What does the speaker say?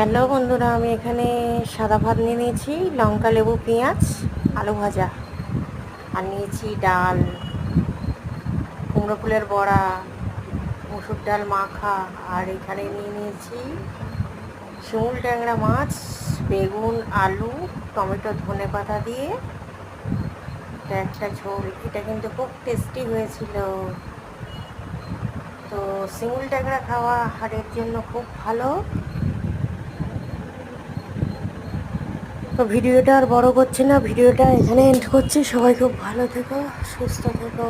Hello বন্ধুরা, আমি এখানে সাদা ভাত নিয়ে নিয়েছি, লঙ্কা লেবু পেঁয়াজ আলু ভাজা, আর নিয়েছি ডাল, কুমড়ো ফুলের বড়া, মুসুর ডাল মাখা, আর এখানে নিয়ে নিয়েছি শিমুল ট্যাংরা মাছ, বেগুন আলু টমেটো ধনে পাতা দিয়ে এটা একটা ঝোল। এটা কিন্তু খুব টেস্টি হয়েছিল। তো শিমুল ট্যাংরা খাওয়া হাড়ের জন্য খুব ভালো। তো ভিডিওটা আর বড় করছি না, ভিডিওটা এখানে এন্ড করছি। সবাই খুব ভালো থেকো, সুস্থ থেকো।